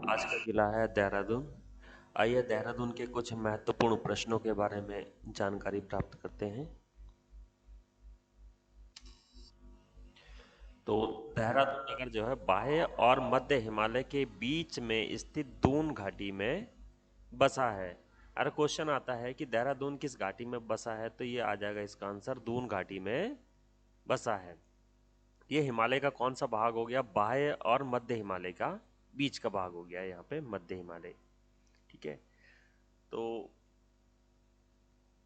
आज का जिला है देहरादून। आइए देहरादून के कुछ महत्वपूर्ण प्रश्नों के बारे में जानकारी प्राप्त करते हैं। तो देहरादून नगर जो है बाह्य और मध्य हिमालय के बीच में स्थित दून घाटी में बसा है। अगर क्वेश्चन आता है कि देहरादून किस घाटी में बसा है, तो ये आ जाएगा इसका आंसर दून घाटी में बसा है। ये हिमालय का कौन सा भाग हो गया? बाह्य और मध्य हिमालय का बीच का भाग हो गया यहाँ पे मध्य हिमालय। ठीक है, तो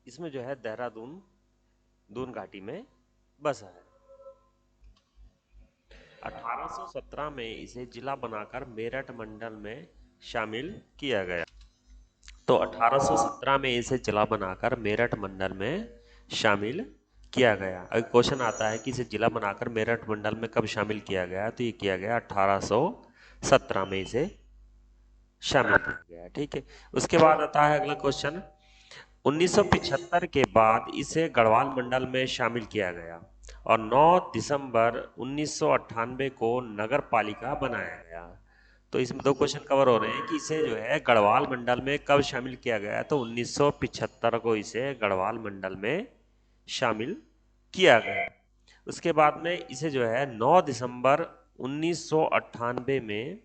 इसमें जो है देहरादून दून घाटी में बसा है। 1817 में इसे जिला बनाकर मेरठ मंडल में शामिल किया गया। तो 1817 में इसे जिला बनाकर मेरठ मंडल में शामिल किया गया। अगर क्वेश्चन आता है कि इसे जिला बनाकर मेरठ मंडल में कब शामिल किया गया, तो ये किया गया 1817 में इसे शामिल किया गया। ठीक है, उसके बाद आता है अगला क्वेश्चन। 1975 के बाद इसे गढ़वाल मंडल में शामिल किया गया और 9 दिसंबर 1998 को नगर पालिका बनाया गया। तो इसमें दो क्वेश्चन कवर हो रहे हैं कि इसे जो है गढ़वाल मंडल में कब शामिल किया गया। तो 1975 को इसे गढ़वाल मंडल में शामिल किया गया। उसके बाद में इसे जो है 9 दिसंबर 1998 में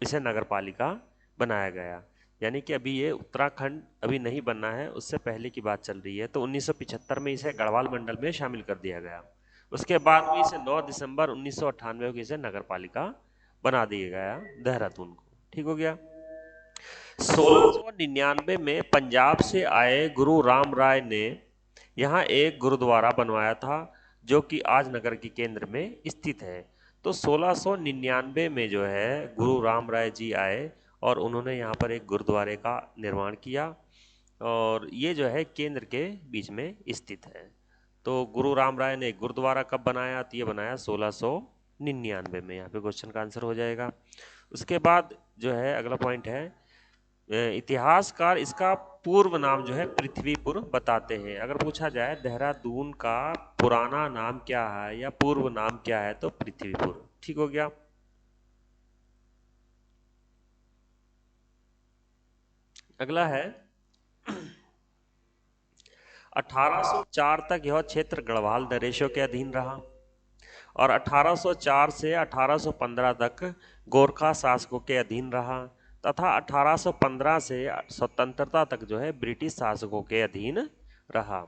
इसे नगर पालिका बनाया गया। यानी कि अभी ये उत्तराखंड अभी नहीं बनना है, उससे पहले की बात चल रही है। तो 1975 में इसे गढ़वाल मंडल में शामिल कर दिया गया। उसके बाद में इसे 9 दिसंबर 1998 को इसे नगर पालिका बना दिया गया देहरादून को। ठीक हो गया। 1699 में पंजाब से आए गुरु राम राय ने यहाँ एक गुरुद्वारा बनवाया था, जो कि आज नगर के केंद्र में स्थित है। तो 1699 में जो है गुरु राम राय जी आए और उन्होंने यहाँ पर एक गुरुद्वारे का निर्माण किया, और ये जो है केंद्र के बीच में स्थित है। तो गुरु राम राय ने गुरुद्वारा कब बनाया? तो ये बनाया 1699 में। यहाँ पे क्वेश्चन का आंसर हो जाएगा। उसके बाद जो है अगला पॉइंट है, इतिहासकार इसका पूर्व नाम जो है पृथ्वीपुर बताते हैं। अगर पूछा जाए देहरादून का पुराना नाम क्या है या पूर्व नाम क्या है, तो पृथ्वीपुर। ठीक हो गया। अगला है 1804 तक यह क्षेत्र गढ़वाल नरेशों के अधीन रहा और 1804 से 1815 तक गोरखा शासकों के अधीन रहा तथा 1815 से स्वतंत्रता तक जो है ब्रिटिश शासकों के अधीन रहा।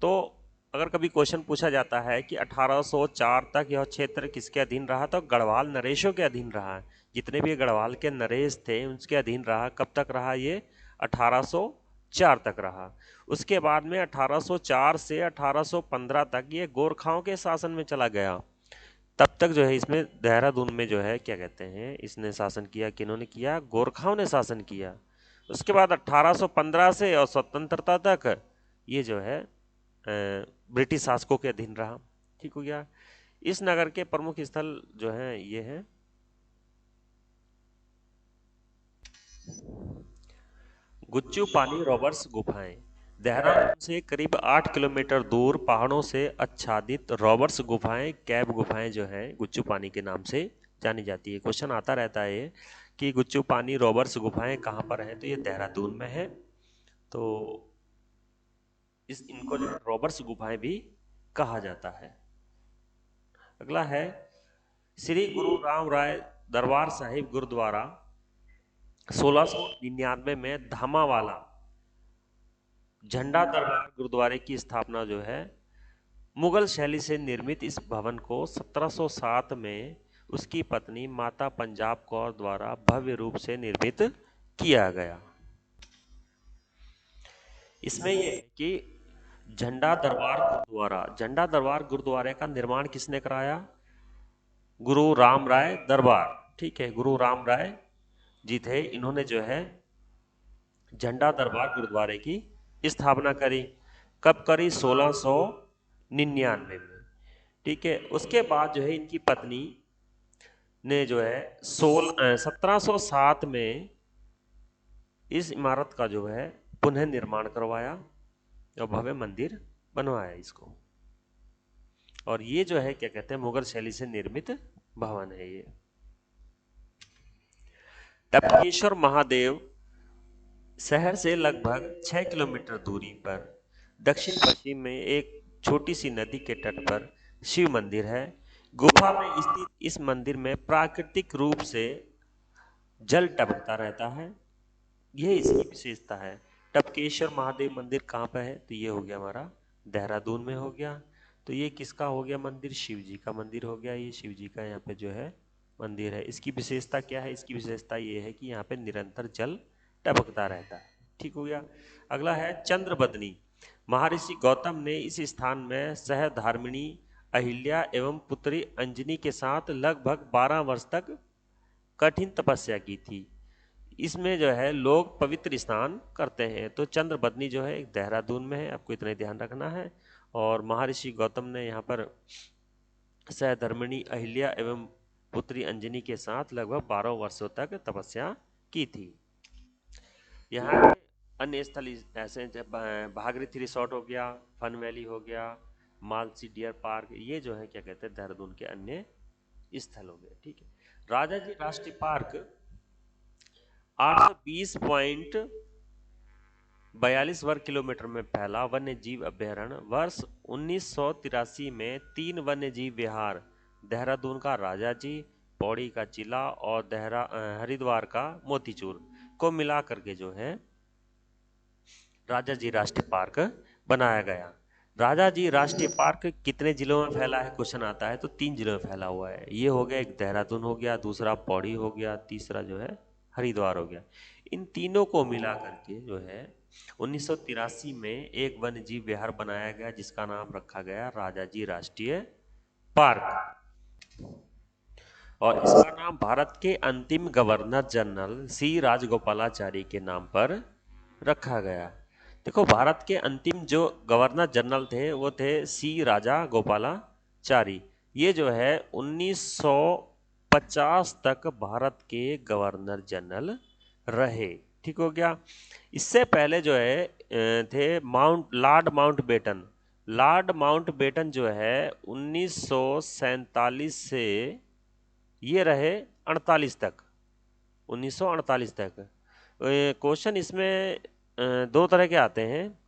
तो अगर कभी क्वेश्चन पूछा जाता है कि 1804 तक यह क्षेत्र किसके अधीन रहा, तो गढ़वाल नरेशों के अधीन रहा। जितने भी गढ़वाल के नरेश थे उनके अधीन रहा। कब तक रहा? ये 1804 तक रहा। उसके बाद में 1804 से 1815 तक ये गोरखाओं के शासन में चला गया। तब तक जो है इसमें देहरादून में जो है क्या कहते हैं, इसने शासन किया। किन्होंने किया? गोरखाओं ने शासन किया। उसके बाद 1815 से और स्वतंत्रता तक ये जो है ब्रिटिश शासकों के अधीन रहा। ठीक हो गया। इस नगर के प्रमुख स्थल जो है ये है गुच्चू पानी रॉबर्ट्स गुफाएं। देहरादून से करीब 8 किलोमीटर दूर पहाड़ों से आच्छादित रॉबर्ट्स गुफाएं, कैब गुफाएं जो हैं गुच्चू पानी के नाम से जानी जाती है। क्वेश्चन आता रहता है कि गुच्चू पानी रॉबर्ट्स गुफाएं कहाँ पर है, तो ये देहरादून में है। तो इनको जो रॉबर्ट्स गुफाएं भी कहा जाता है। अगला है श्री गुरु राम राय दरबार साहिब गुरुद्वारा। 1699 में धामावाला झंडा दरबार गुरुद्वारे की स्थापना जो है मुगल शैली से निर्मित इस भवन को 1707 में उसकी पत्नी माता पंजाब कौर द्वारा भव्य रूप से निर्मित किया गया। इसमें यह है कि झंडा दरबार गुरुद्वारे का निर्माण किसने कराया? गुरु राम राय दरबार। ठीक है, गुरु राम राय जी थे, इन्होंने जो है झंडा दरबार गुरुद्वारे की स्थापना करी। कब करी? 1699 में। ठीक है, उसके बाद जो है इनकी पत्नी ने जो है 1707 में इस इमारत का जो है पुनः निर्माण करवाया और भव्य मंदिर बनवाया इसको। और ये जो है क्या कहते हैं, मुगल शैली से निर्मित भवन है ये। टपकेश्वर महादेव शहर से लगभग 6 किलोमीटर दूरी पर दक्षिण पश्चिम में एक छोटी सी नदी के तट पर शिव मंदिर है। गुफा में स्थित इस मंदिर में प्राकृतिक रूप से जल टपकता रहता है। यह इसकी विशेषता है। टपकेश्वर महादेव मंदिर कहाँ पे है? तो ये हो गया हमारा देहरादून में हो गया। तो ये किसका हो गया मंदिर? शिव जी का मंदिर हो गया। ये शिव जी का यहाँ पे जो है मंदिर है। इसकी विशेषता क्या है? इसकी विशेषता ये है कि यहाँ पे निरंतर जल टपकता रहता है। ठीक हो गया। अगला है चंद्रबदनी। महर्षि गौतम ने इस स्थान में सहधर्मिणी अहिल्या एवं पुत्री अंजनी के साथ लगभग 12 वर्ष तक कठिन तपस्या की थी। इसमें जो है लोग पवित्र स्नान करते हैं। तो चंद्रबदनी जो है एक देहरादून में है, आपको इतना ही ध्यान रखना है। और महर्षि गौतम ने यहाँ पर सहधर्मिणी अहिल्या एवं पुत्री अंजनी के साथ लगभग 12 वर्षों तक तपस्या की थी। यहाँ के अन्य स्थल ऐसे हैं, भागीरथी रिसोर्ट हो गया, फन वैली हो गया, मालसी डियर पार्क, ये जो है क्या कहते हैं देहरादून के अन्य स्थल हो गए। ठीक है। राजा जी राष्ट्रीय पार्क 820.42 वर्ग किलोमीटर में फैला वन्य जीव अभ्यारण्य वर्ष 1983 में 3 वन्य जीव विहार देहरादून का राजा जी, पौड़ी का चिला और हरिद्वार का मोतीचूर को मिला करके जो है राजा जी राष्ट्रीय पार्क बनाया गया। राजा जी राष्ट्रीय पार्क कितने जिलों में फैला है? क्वेश्चन आता है। तो 3 जिलों में फैला हुआ है। ये हो गया, एक देहरादून हो गया, दूसरा पौड़ी हो गया, तीसरा जो है हरिद्वार हो गया। इन तीनों को मिला करके जो है 1983 में एक वन्य जीव विहार बनाया गया जिसका नाम रखा गया राजा जी राष्ट्रीय पार्क। और इसका नाम भारत के अंतिम गवर्नर जनरल सी राजगोपालाचारी के नाम पर रखा गया। देखो, भारत के अंतिम जो गवर्नर जनरल थे वो थे सी राजा गोपालाचारी। ये जो है 1950 तक भारत के गवर्नर जनरल रहे। ठीक हो गया। इससे पहले जो है थे लॉर्ड माउंटबेटन। लॉर्ड माउंटबेटन जो है 1947 से ये रहे 48 तक, 1948 तक। क्वेश्चन इसमें दो तरह के आते हैं।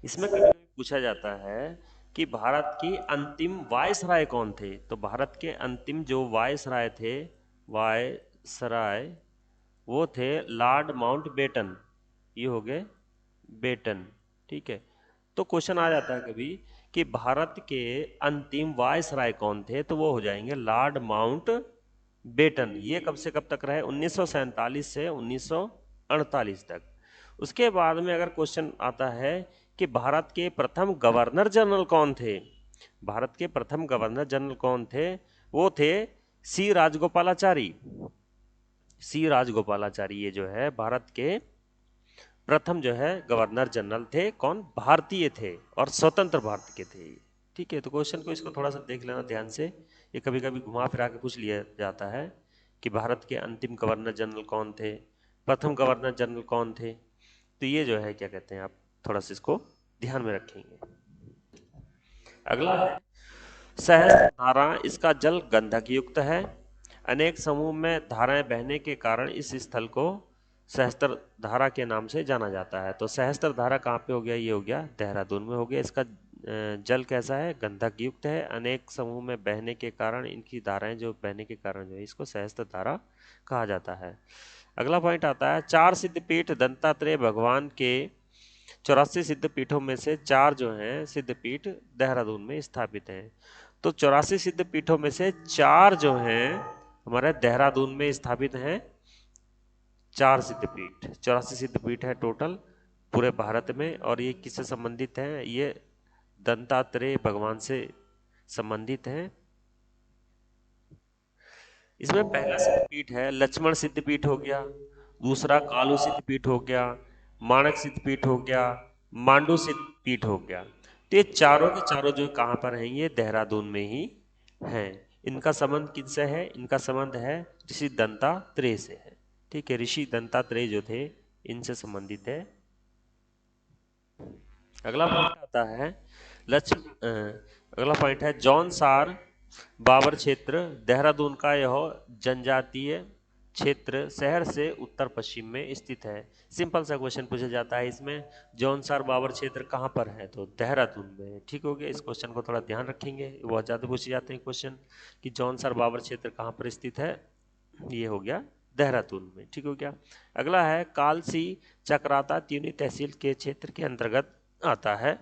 इसमें कभी कभी पूछा जाता है कि भारत की अंतिम वायसराय कौन थे? तो भारत के अंतिम जो वायसराय थे, वायसराय, वो थे लॉर्ड माउंटबेटन। ये हो गए बेटन। ठीक है। तो क्वेश्चन आ जाता है कभी कि भारत के अंतिम वायसराय कौन थे? तो वो हो जाएंगे लॉर्ड माउंट बेटन। ये कब से कब तक रहे? 1947 से 1948 तक। उसके बाद में अगर क्वेश्चन आता है कि भारत के प्रथम गवर्नर जनरल कौन थे? भारत के प्रथम गवर्नर जनरल कौन थे? वो थे सी राजगोपालाचारी। सी राजगोपालाचारी ये जो है भारत के प्रथम जो है गवर्नर जनरल थे। कौन? भारतीय थे और स्वतंत्र भारत के थे। ठीक है। तो क्वेश्चन को इसको थोड़ा सा देख लेना ध्यान से। ये कभी कभी घुमा फिरा के पूछ लिया जाता है कि भारत के अंतिम गवर्नर जनरल कौन थे, प्रथम गवर्नर जनरल कौन थे। तो ये जो है क्या कहते हैं, आप थोड़ा सा इसको ध्यान में रखेंगे। अगला है सहस्त्र धारा। इसका जल गंधक युक्त है। अनेक समूह में धाराएं बहने के कारण इस स्थल को सहस्त्र धारा के नाम से जाना जाता है। तो सहस्त्र धारा कहाँ पे हो गया? ये हो गया देहरादून में हो गया। इसका जल कैसा है? गंधक युक्त है। अनेक समूह में बहने के कारण, इनकी धाराएं जो बहने के कारण जो है इसको सहस्त्र धारा कहा जाता है। अगला पॉइंट आता है 4 सिद्धपीठ दत्तात्रेय भगवान के 84 सिद्धपीठों में से 4 जो हैं सिद्धपीठ देहरादून में स्थापित हैं। तो 84 सिद्धपीठों में से 4 जो हैं हमारे देहरादून में स्थापित हैं। 4 सिद्धपीठ, 84 सिद्धपीठ है टोटल पूरे भारत में। और ये किससे संबंधित हैं? ये दत्तात्रेय भगवान से संबंधित हैं। इसमें पहला सिद्धपीठ है लक्ष्मण सिद्धपीठ हो गया, दूसरा कालू सिद्धपीठ हो गया, माणक सिद्धपीठ हो गया, मांडू सिद्धपीठ हो गया। तो ये चारों के चारों जो कहाँ पर हैं? ये देहरादून में ही हैं। इनका संबंध किससे है? इनका संबंध है ऋषि दंतात्रेय से है। ठीक है। ऋषि दंतात्रेय जो थे इनसे संबंधित है। अगला पॉइंट आता है अगला पॉइंट है जौनसार बाबर क्षेत्र। देहरादून का यह जनजातीय क्षेत्र शहर से उत्तर पश्चिम में स्थित है। सिंपल सा क्वेश्चन पूछा जाता है इसमें, जौनसार बावर क्षेत्र कहाँ पर है, तो देहरादून में। ठीक हो गया, इस क्वेश्चन को थोड़ा ध्यान रखेंगे, बहुत ज़्यादा पूछे जाते हैं क्वेश्चन कि जौनसार बावर क्षेत्र कहाँ पर स्थित है, ये हो गया देहरादून में। ठीक हो गया। अगला है कालसी चक्राता त्यूनी तहसील के क्षेत्र के अंतर्गत आता है।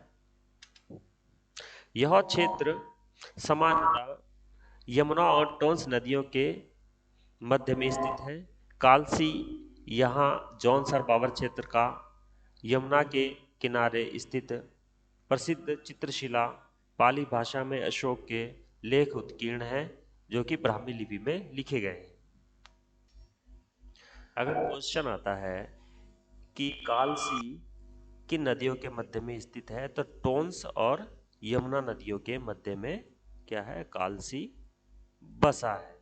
यह क्षेत्र सामान्यतः यमुना और टोंस नदियों के मध्य में स्थित है। कालसी यहाँ जौनसर बावर क्षेत्र का यमुना के किनारे स्थित प्रसिद्ध चित्रशिला पाली भाषा में अशोक के लेख उत्कीर्ण है, जो कि ब्राह्मी लिपि में लिखे गए हैं। अगर क्वेश्चन आता है कि कालसी किन नदियों के मध्य में स्थित है, तो टोंस और यमुना नदियों के मध्य में क्या है, कालसी बसा है।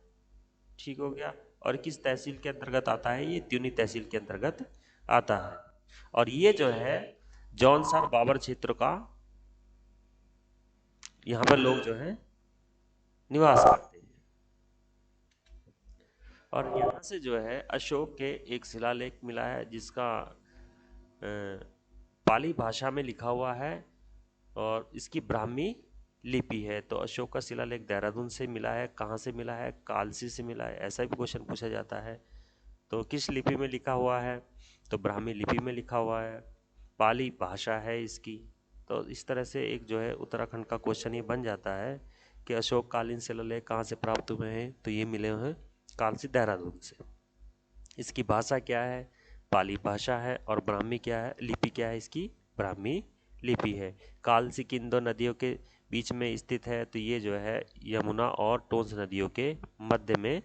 ठीक हो गया। और किस तहसील के अंतर्गत आता है, ये त्यूनी तहसील के अंतर्गत आता है। और ये जो है जौनसार बाबर क्षेत्र का, यहाँ पर लोग जो है निवास करते हैं। और यहाँ से जो है अशोक के एक शिलालेख मिला है, जिसका पाली भाषा में लिखा हुआ है और इसकी ब्राह्मी लिपि है। तो अशोक का शिलालेख देहरादून से मिला है। कहाँ से मिला है, कालसी से मिला है। ऐसा भी क्वेश्चन पूछा जाता है। तो किस लिपि में लिखा हुआ है, तो ब्राह्मी लिपि में लिखा हुआ है, पाली भाषा है इसकी। तो इस तरह से एक जो है उत्तराखंड का क्वेश्चन ये बन जाता है कि अशोक कालीन शिलालेख कहाँ से प्राप्त हुए हैं, तो ये मिले हुए हैं कालसी देहरादून से। इसकी भाषा क्या है, पाली भाषा है। और ब्राह्मी क्या है, लिपि क्या है इसकी, ब्राह्मी लिपि है। कालसी किन दो नदियों के बीच में स्थित है, तो ये जो है यमुना और टोंस नदियों के मध्य में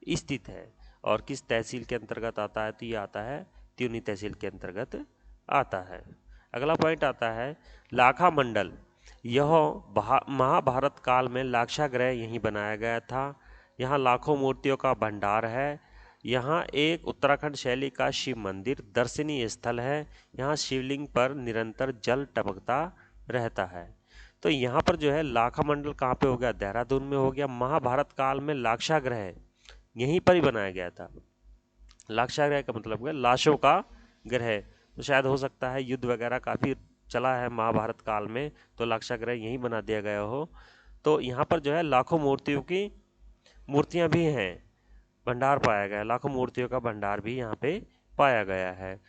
स्थित है। और किस तहसील के अंतर्गत आता है, तो ये आता है त्यूनी तहसील के अंतर्गत आता है। अगला पॉइंट आता है लाखा मंडल। यह महाभारत काल में लाक्षागृह यहीं बनाया गया था। यहाँ लाखों मूर्तियों का भंडार है। यहाँ एक उत्तराखंड शैली का शिव मंदिर दर्शनीय स्थल है। यहाँ शिवलिंग पर निरंतर जल टपकता रहता है। तो यहाँ पर जो है लाखा मंडल कहाँ पे हो गया, देहरादून में हो गया। महाभारत काल में लाक्षागृह यहीं पर ही बनाया गया था। लाक्षागृह का मतलब है लाशों का ग्रह। तो शायद हो सकता है युद्ध वगैरह काफ़ी चला है महाभारत काल में, तो लाक्षागृह यहीं बना दिया गया हो। तो यहाँ पर जो है लाखों मूर्तियों की मूर्तियाँ भी हैं, भंडार पाया गया, लाखों मूर्तियों का भंडार भी यहाँ पे पाया गया है।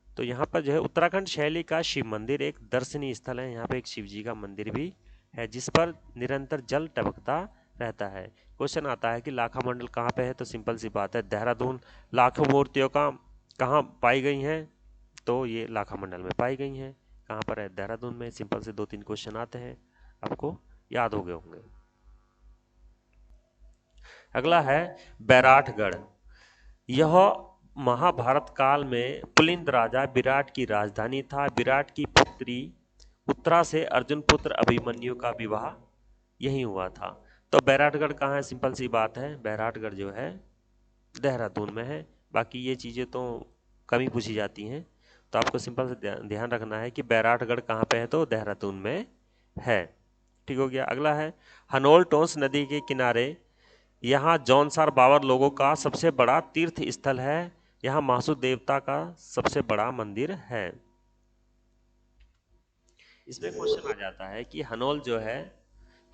तो यहाँ पर जो है उत्तराखंड शैली का शिव मंदिर एक दर्शनीय स्थल है। यहाँ पे एक शिव जी का मंदिर भी है, जिस पर निरंतर जल टपकता रहता है। क्वेश्चन आता है कि लाखा मंडल कहाँ पे है, तो सिंपल सी बात है देहरादून। लाखों मूर्तियों का कहाँ पाई गई हैं, तो ये लाखा मंडल में पाई गई हैं। कहाँ पर है, देहरादून में। सिंपल से 2-3 क्वेश्चन आते हैं, आपको याद हो गए होंगे। अगला है बैराटगढ़। यह महाभारत काल में पुलिंद राजा विराट की राजधानी था। विराट की पुत्री उत्तरा से अर्जुन पुत्र अभिमन्यु का विवाह यहीं हुआ था। तो बैराटगढ़ कहाँ है, सिंपल सी बात है, बैराटगढ़ जो है देहरादून में है। बाकी ये चीज़ें तो कम ही पूछी जाती हैं, तो आपको सिंपल से ध्यान रखना है कि बैराटगढ़ कहाँ पे है, तो देहरादून में है। ठीक हो गया। अगला है हनोल टोंस नदी के किनारे। यहाँ जौनसार बावर लोगों का सबसे बड़ा तीर्थ स्थल है। यहाँ महासू देवता का सबसे बड़ा मंदिर है। इसमें क्वेश्चन आ जाता है कि हनोल जो है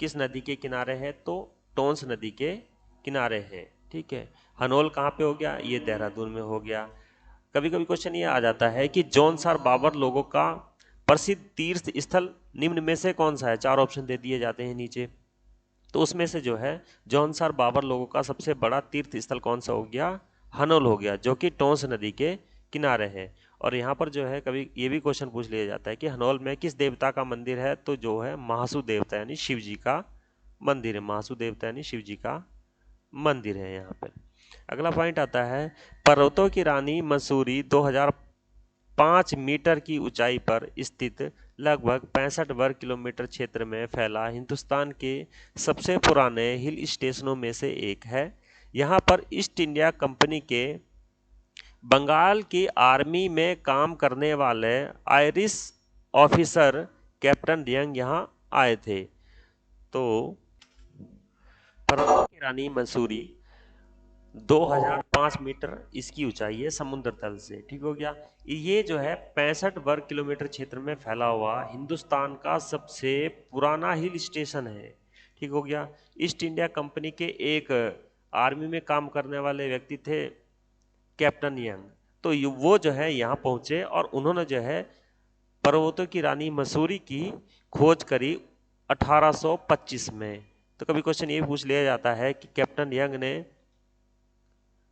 किस नदी के किनारे है, तो टोंस नदी के किनारे है। ठीक है। हनोल कहाँ पे हो गया, ये देहरादून में हो गया। कभी कभी क्वेश्चन ये आ जाता है कि जौनसार बाबर लोगों का प्रसिद्ध तीर्थ स्थल निम्न में से कौन सा है। 4 ऑप्शन दे दिए जाते हैं नीचे, तो उसमें से जो है जौनसार बाबर लोगों का सबसे बड़ा तीर्थ स्थल कौन सा हो गया, हनोल हो गया, जो कि टोंस नदी के किनारे है। और यहाँ पर जो है कभी ये भी क्वेश्चन पूछ लिया जाता है कि हनोल में किस देवता का मंदिर है, तो जो है महासू देवता यानी शिव जी का मंदिर है। महासू देवता यानी शिव जी का मंदिर है यहाँ पर। अगला पॉइंट आता है पर्वतों की रानी मसूरी 2005 मीटर की ऊंचाई पर स्थित लगभग 65 वर्ग किलोमीटर क्षेत्र में फैला हिंदुस्तान के सबसे पुराने हिल स्टेशनों में से एक है। यहाँ पर ईस्ट इंडिया कंपनी के बंगाल की आर्मी में काम करने वाले आयरिश ऑफिसर कैप्टन यंग यहाँ आए थे। तो पर्वतों की रानी मसूरी 2005 मीटर इसकी ऊंचाई है समुद्र तल से। ठीक हो गया। ये जो है 65 वर्ग किलोमीटर क्षेत्र में फैला हुआ हिंदुस्तान का सबसे पुराना हिल स्टेशन है। ठीक हो गया। ईस्ट इंडिया कंपनी के एक आर्मी में काम करने वाले व्यक्ति थे कैप्टन यंग। तो वो जो है यहाँ पहुंचे और उन्होंने जो है पर्वतों की रानी मसूरी की खोज करी 1825 में। तो कभी क्वेश्चन ये पूछ लिया जाता है कि कैप्टन यंग ने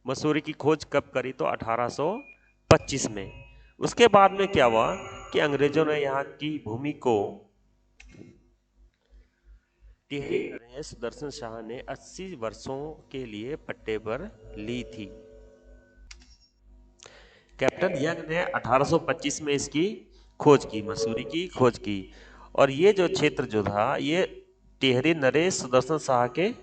मसूरी की खोज कब करी, तो 1825 में। उसके बाद में क्या हुआ कि अंग्रेजों ने यहाँ की भूमि को टिहरी नरेश सुदर्शन शाह ने 80 वर्षों के लिए पट्टे पर ली थी। कैप्टन यंग ने 1825 में इसकी खोज की, मसूरी की खोज की। और ये जो क्षेत्र जो था ये टिहरी नरेश सुदर्शन शाह के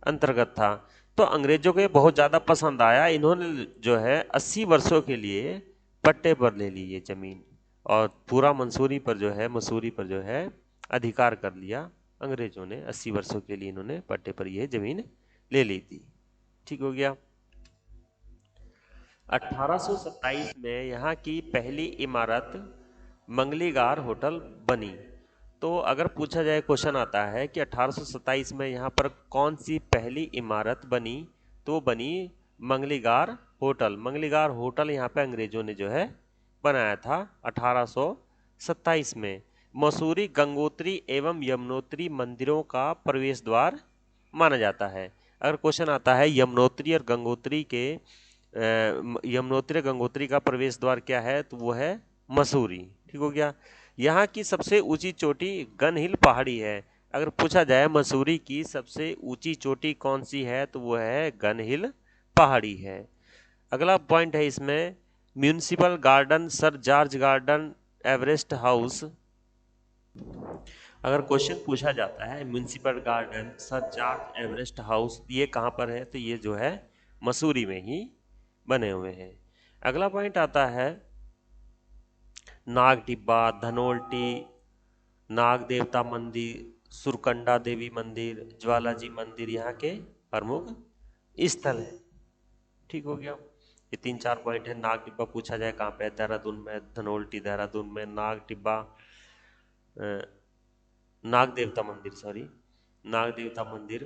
अंतर्गत था। तो अंग्रेजों को ये बहुत ज़्यादा पसंद आया। इन्होंने जो है 80 वर्षों के लिए पट्टे पर ले ली ये जमीन और पूरा मसूरी पर जो है अधिकार कर लिया अंग्रेजों ने। 80 वर्षों के लिए इन्होंने पट्टे पर ये जमीन ले ली थी। ठीक हो गया। 1827 में यहाँ की पहली इमारत मंगलीगार होटल बनी। तो अगर पूछा जाए, क्वेश्चन आता है कि 1827 में यहाँ पर कौन सी पहली इमारत बनी, तो बनी मंगलीगार होटल। मंगलीगार होटल यहाँ पे अंग्रेजों ने जो है बनाया था 1827 में। मसूरी गंगोत्री एवं यमुनोत्री मंदिरों का प्रवेश द्वार माना जाता है। अगर क्वेश्चन आता है यमुनोत्री और गंगोत्री का प्रवेश द्वार क्या है, तो वो है मसूरी। ठीक हो गया। यहाँ की सबसे ऊंची चोटी गन हिल पहाड़ी है। अगर पूछा जाए मसूरी की सबसे ऊंची चोटी कौन सी है, तो वो है गन हिल पहाड़ी है। अगला पॉइंट है इसमें municipal garden, sir George garden, Everest house. अगर क्वेश्चन पूछा जाता है municipal garden, sir George Everest house ये कहाँ पर है, तो ये जो है मसूरी में ही बने हुए हैं। अगला पॉइंट आता है नाग टिब्बा, धनोल्टी, नाग देवता मंदिर, सुरकंडा देवी मंदिर, ज्वालाजी मंदिर यहाँ के प्रमुख स्थल है। ठीक हो गया। ये 3-4 पॉइंट है। नाग टिब्बा पूछा जाए कहाँ पे है, देहरादून में। धनोल्टी देहरादून में, नाग टिब्बा नाग देवता मंदिर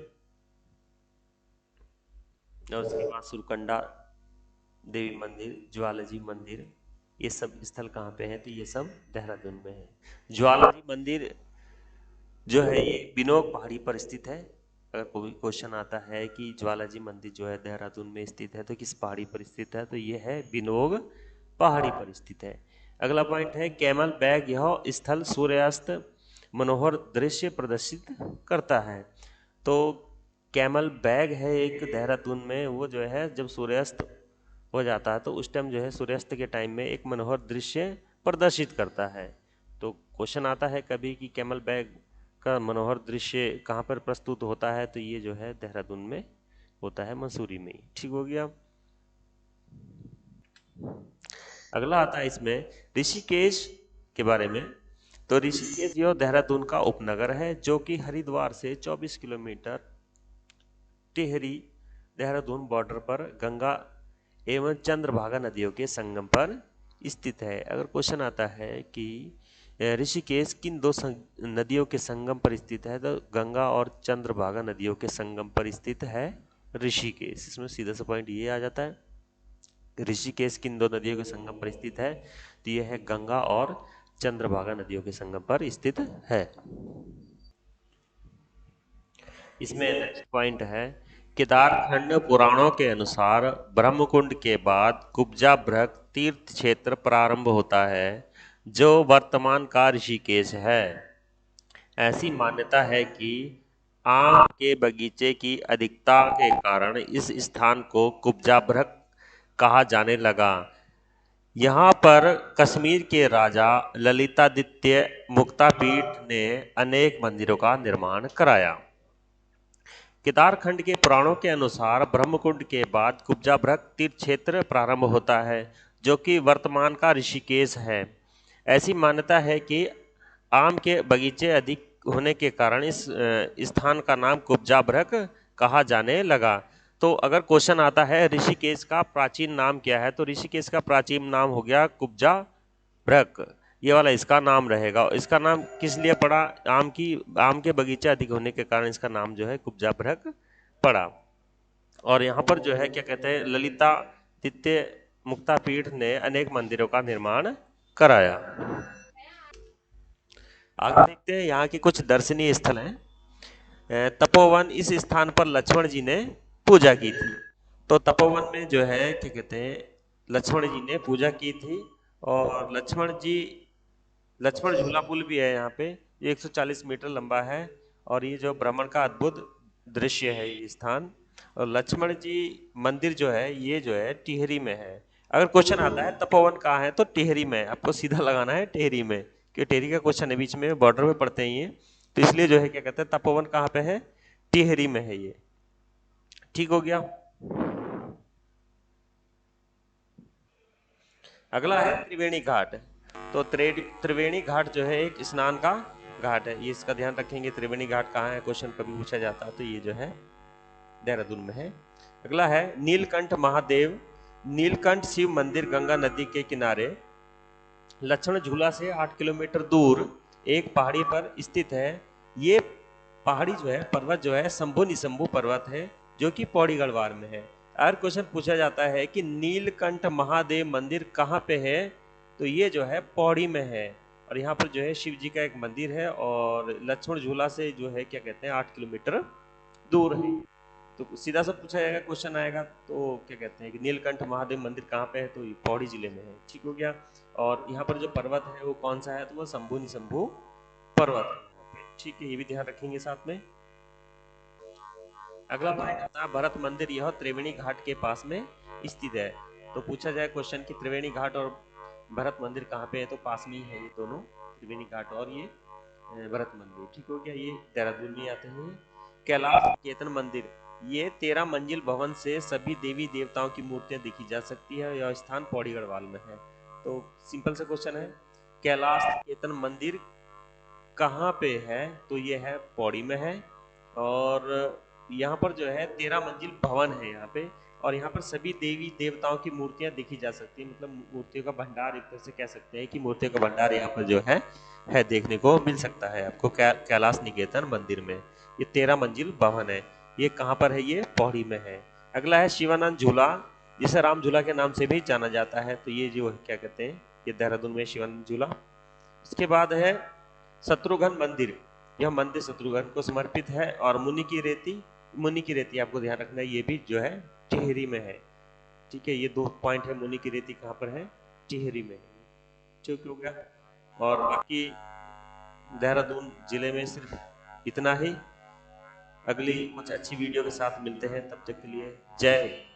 और उसके बाद सुरकंडा देवी मंदिर, ज्वालाजी मंदिर, ये सब स्थल कहाँ पे है, तो ये सब देहरादून में है। ज्वालाजी मंदिर जो है ये बिनोग पहाड़ी पर स्थित है। अगर कोई क्वेश्चन आता है कि ज्वालाजी मंदिर जो है देहरादून में स्थित है तो किस पहाड़ी पर स्थित है, तो ये है बिनोग पहाड़ी पर स्थित है। अगला पॉइंट है कैमल बैग। यह स्थल सूर्यास्त मनोहर दृश्य प्रदर्शित करता है। तो कैमल बैग है एक देहरादून में, वो जो है जब सूर्यास्त हो जाता है तो उस टाइम जो है सूर्यास्त के टाइम में एक मनोहर दृश्य प्रदर्शित करता है। तो क्वेश्चन आता है कभी कि कैमल बैग का मनोहर दृश्य कहाँ पर प्रस्तुत होता है, तो ये जो है देहरादून में होता है, मसूरी में। ठीक हो गया। अगला आता है इसमें ऋषिकेश के बारे में। तो ऋषिकेश यह देहरादून का उपनगर है जो कि हरिद्वार से 24 किलोमीटर टिहरी देहरादून बॉर्डर पर गंगा एवं चंद्रभागा नदियों के संगम पर स्थित है। अगर क्वेश्चन आता है कि ऋषिकेश किन दो नदियों के संगम पर स्थित है, तो गंगा और चंद्रभागा नदियों के संगम पर स्थित है ऋषिकेश। इसमें सीधा सा पॉइंट ये आ जाता है, ऋषिकेश किन दो नदियों के संगम पर स्थित है, तो यह है गंगा और चंद्रभागा नदियों के संगम पर स्थित है। इसमें नेक्स्ट पॉइंट है केदारखंड पुराणों के अनुसार ब्रह्मकुंड के बाद कुब्जा बृहक तीर्थ क्षेत्र प्रारंभ होता है जो वर्तमान का ऋषिकेश है। ऐसी मान्यता है कि आम के बगीचे की अधिकता के कारण इस स्थान को कुब्जा बृहक कहा जाने लगा। यहाँ पर कश्मीर के राजा ललितादित्य मुक्तापीठ ने अनेक मंदिरों का निर्माण कराया। केदारखंड के पुराणों के अनुसार ब्रह्मकुंड के बाद कुब्जा बृहक तीर्थ क्षेत्र प्रारंभ होता है जो कि वर्तमान का ऋषिकेश है। ऐसी मान्यता है कि आम के बगीचे अधिक होने के कारण इस स्थान का नाम कुब्जा बृहक कहा जाने लगा। तो अगर क्वेश्चन आता है ऋषिकेश का प्राचीन नाम क्या है, तो ऋषिकेश का प्राचीन नाम हो गया कुब्जा भ्रक, ये वाला इसका नाम रहेगा। इसका नाम किस लिए पड़ा, आम के बगीचे अधिक होने के कारण इसका नाम जो है कुब्जा भ्रक पड़ा। और यहाँ पर जो है क्या कहते हैं, ललिता द्वितीय मुक्तापीठ ने अनेक मंदिरों का निर्माण कराया। आगे देखते हैं यहाँ के कुछ दर्शनीय स्थल हैं। तपोवन, इस स्थान पर लक्ष्मण जी ने पूजा की थी। तो तपोवन में जो है क्या कहते हैं, लक्ष्मण जी ने पूजा की थी। और लक्ष्मण झूला पुल भी है यहाँ पे, ये 140 मीटर लंबा है। और ये जो भ्रमण का अद्भुत दृश्य है ये स्थान। और लक्ष्मण जी मंदिर जो है ये जो है टिहरी में है। अगर क्वेश्चन आता है तपोवन कहाँ है, तो टिहरी में, आपको सीधा लगाना है टिहरी में, क्योंकि टिहरी का क्वेश्चन है, बीच में बॉर्डर पे पड़ते हैं ये, तो इसलिए जो है क्या कहते हैं तपोवन कहाँ पे है, टिहरी में है ये। ठीक हो गया। अगला है त्रिवेणी घाट। तो त्रिवेणी घाट जो है एक स्नान का घाट है, ये इसका ध्यान रखेंगे। त्रिवेणी घाट कहाँ है, क्वेश्चन कभी पूछा जाता है, तो ये जो है देहरादून में है। अगला है नीलकंठ महादेव। नीलकंठ शिव मंदिर गंगा नदी के किनारे लक्ष्मण झूला से 8 किलोमीटर दूर एक पहाड़ी पर स्थित है। ये पहाड़ी जो है, पर्वत जो है, शंभु निशंभु पर्वत है, जो कि पौड़ी गढ़वाल में है। अगर क्वेश्चन पूछा जाता है कि नीलकंठ महादेव मंदिर कहाँ पे है, तो ये जो है पौड़ी में है। और यहाँ पर जो है शिव जी का एक मंदिर है, और लक्ष्मण झूला से जो है क्या कहते हैं 8 किलोमीटर दूर है। तो सीधा सा पूछा जाएगा, क्वेश्चन आएगा तो क्या कहते हैं कि नीलकंठ महादेव मंदिर कहाँ पे है, तो ये पौड़ी जिले में है। ठीक हो गया। और यहाँ पर जो पर्वत है वो कौन सा है, तो वो शंभु निशंभु पर्वत है यहाँ पे। ठीक है, ये भी ध्यान रखेंगे साथ में। अगला पॉइंट आता है भरत मंदिर, यह त्रिवेणी घाट के पास में स्थित है। तो पूछा जाए क्वेश्चन कि त्रिवेणी घाट और भरत मंदिर कहाँ पे है, तो पास में ही है ये दोनों, त्रिवेणी घाट और ये भरत मंदिर। ठीक हो गया, ये देहरादून में आते हैं। कैलाश निकेतन मंदिर, ये 13 मंजिल भवन से सभी देवी देवताओं की मूर्तियां देखी जा सकती है। यह स्थान पौड़ी गढ़वाल में है। तो सिंपल सा क्वेश्चन है, कैलाश निकेतन मंदिर कहाँ पे है, तो ये है पौड़ी में है। और यहाँ पर जो है 13 मंजिल भवन है यहाँ पे, और यहाँ पर सभी देवी देवताओं की मूर्तियां देखी जा सकती है। मतलब मूर्तियों का भंडार, एक तरह से कह सकते हैं कि मूर्तियों का भंडार यहाँ पर जो है देखने को मिल सकता है आपको कैलाश निकेतन मंदिर में। ये 13 मंजिल भवन है, ये कहाँ पर है, ये पौड़ी में है। अगला है शिवानंद झूला, जिसे राम झूला के नाम से भी जाना जाता है। तो ये जो क्या कहते हैं, ये देहरादून में शिवानंद झूला। इसके बाद है शत्रुघ्न मंदिर, यह मंदिर शत्रुघ्न को समर्पित है। और मुनि की रेती आपको ध्यान रखना है, ये भी जो है टिहरी में है। ठीक है, ये 2 पॉइंट है। मुनि की रेती कहाँ पर है, टिहरी में। ठीक हो गया। और बाकी देहरादून जिले में सिर्फ इतना ही। अगली कुछ अच्छी वीडियो के साथ मिलते हैं, तब तक के लिए जय हिंद।